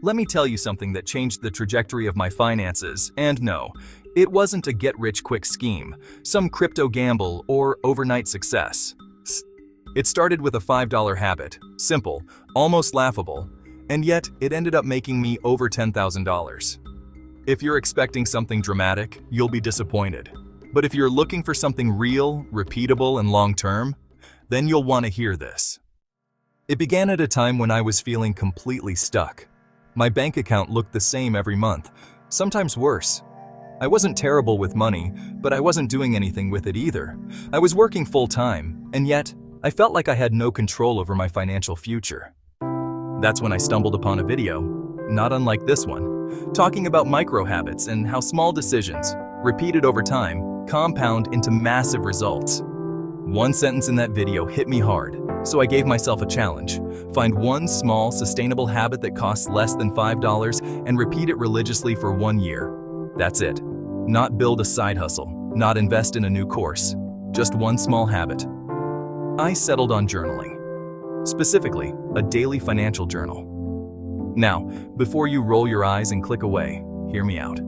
Let me tell you something that changed the trajectory of my finances, and no, it wasn't a get-rich-quick scheme, some crypto gamble, or overnight success. It started with a $5 habit, simple, almost laughable, and yet it ended up making me over $10,000. If you're expecting something dramatic, you'll be disappointed. But if you're looking for something real, repeatable, and long-term, then you'll want to hear this. It began at a time when I was feeling completely stuck. My bank account looked the same every month, sometimes worse. I wasn't terrible with money, but I wasn't doing anything with it either. I was working full-time, and yet I felt like I had no control over my financial future. That's when I stumbled upon a video, not unlike this one, talking about micro-habits and how small decisions, repeated over time, compound into massive results. One sentence in that video hit me hard, so I gave myself a challenge. Find one small, sustainable habit that costs less than $5 and repeat it religiously for 1 year. That's it. Not build a side hustle, not invest in a new course, just one small habit. I settled on journaling. Specifically, a daily financial journal. Now, before you roll your eyes and click away, hear me out.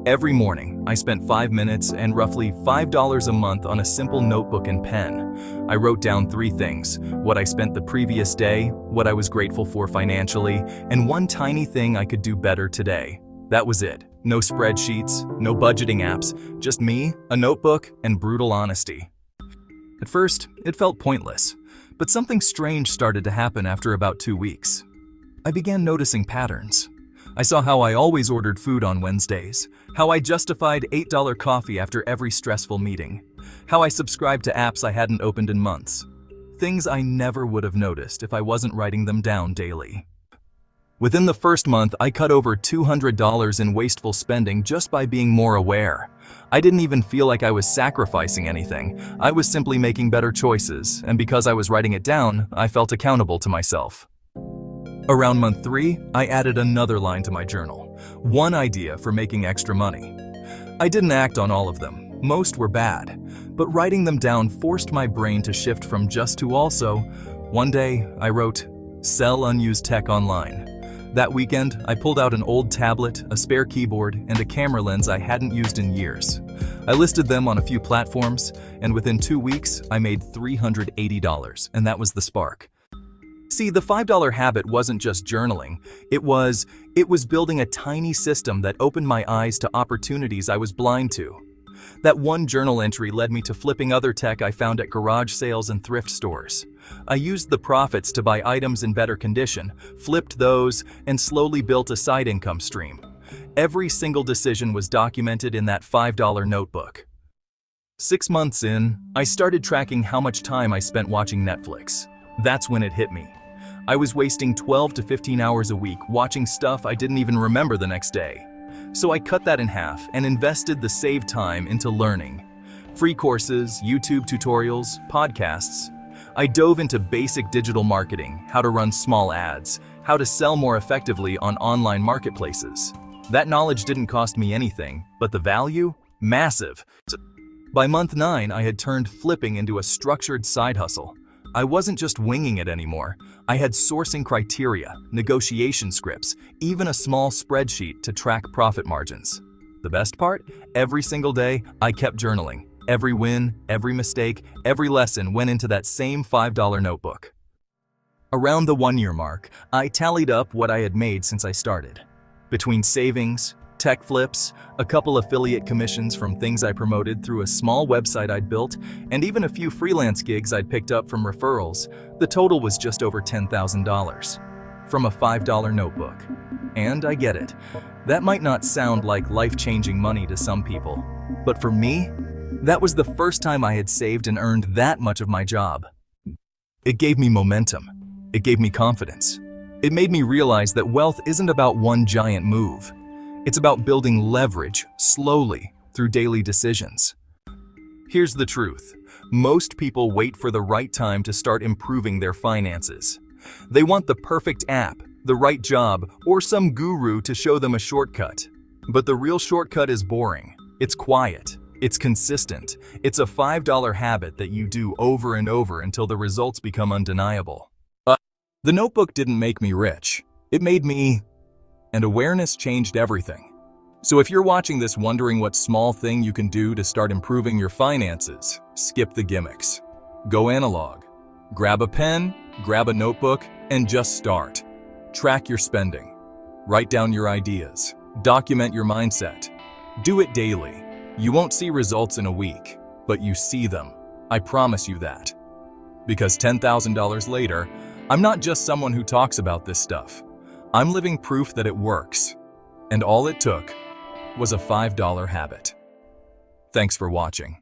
Every morning, I spent 5 minutes and roughly $5 a month on a simple notebook and pen. I wrote down 3 things: what I spent the previous day, what I was grateful for financially, and one tiny thing I could do better today. That was it. No spreadsheets, no budgeting apps, just me, a notebook, and brutal honesty. At first, it felt pointless, but something strange started to happen after about 2 weeks. I began noticing patterns. I saw how I always ordered food on Wednesdays, how I justified $8 coffee after every stressful meeting, how I subscribed to apps I hadn't opened in months. Things I never would have noticed if I wasn't writing them down daily. Within the first month, I cut over $200 in wasteful spending just by being more aware. I didn't even feel like I was sacrificing anything. I was simply making better choices, and because I was writing it down, I felt accountable to myself. Around month 3, I added another line to my journal. One idea for making extra money. I didn't act on all of them. Most were bad. But writing them down forced my brain to shift from just to also. One day, I wrote, "Sell unused tech online." That weekend, I pulled out an old tablet, a spare keyboard, and a camera lens I hadn't used in years. I listed them on a few platforms, and within 2 weeks, I made $380, and that was the spark. See, the $5 habit wasn't just journaling. It was building a tiny system that opened my eyes to opportunities I was blind to. That one journal entry led me to flipping other tech I found at garage sales and thrift stores. I used the profits to buy items in better condition, flipped those, and slowly built a side income stream. Every single decision was documented in that $5 notebook. 6 months in, I started tracking how much time I spent watching Netflix. That's when it hit me. I was wasting 12 to 15 hours a week watching stuff I didn't even remember the next day. So I cut that in half and invested the saved time into learning. Free courses, YouTube tutorials, podcasts. I dove into basic digital marketing, how to run small ads, how to sell more effectively on online marketplaces. That knowledge didn't cost me anything, but the value? Massive. By month 9, I had turned flipping into a structured side hustle. I wasn't just winging it anymore. I had sourcing criteria, negotiation scripts, even a small spreadsheet to track profit margins. The best part? Every single day, I kept journaling. Every win, every mistake, every lesson went into that same $5 notebook. Around the 1-year mark, I tallied up what I had made since I started. Between savings, tech flips, a couple affiliate commissions from things I promoted through a small website I'd built, and even a few freelance gigs I'd picked up from referrals, the total was just over $10,000 from a $5 notebook. And I get it. That might not sound like life-changing money to some people, but for me, that was the first time I had saved and earned that much of my job. It gave me momentum. It gave me confidence. It made me realize that wealth isn't about one giant move. It's about building leverage slowly through daily decisions. Here's the truth. Most people wait for the right time to start improving their finances. They want the perfect app, the right job, or some guru to show them a shortcut. But the real shortcut is boring. It's quiet. It's consistent. It's a $5 habit that you do over and over until the results become undeniable. The notebook didn't make me rich. It made me And awareness changed everything. So if you're watching this wondering what small thing you can do to start improving your finances, skip the gimmicks. Go analog. Grab a pen, grab a notebook, and just start. Track your spending. Write down your ideas. Document your mindset. Do it daily. You won't see results in a week, but you see them. I promise you that. Because $10,000 later, I'm not just someone who talks about this stuff. I'm living proof that it works. And all it took was a $5 habit. Thanks for watching.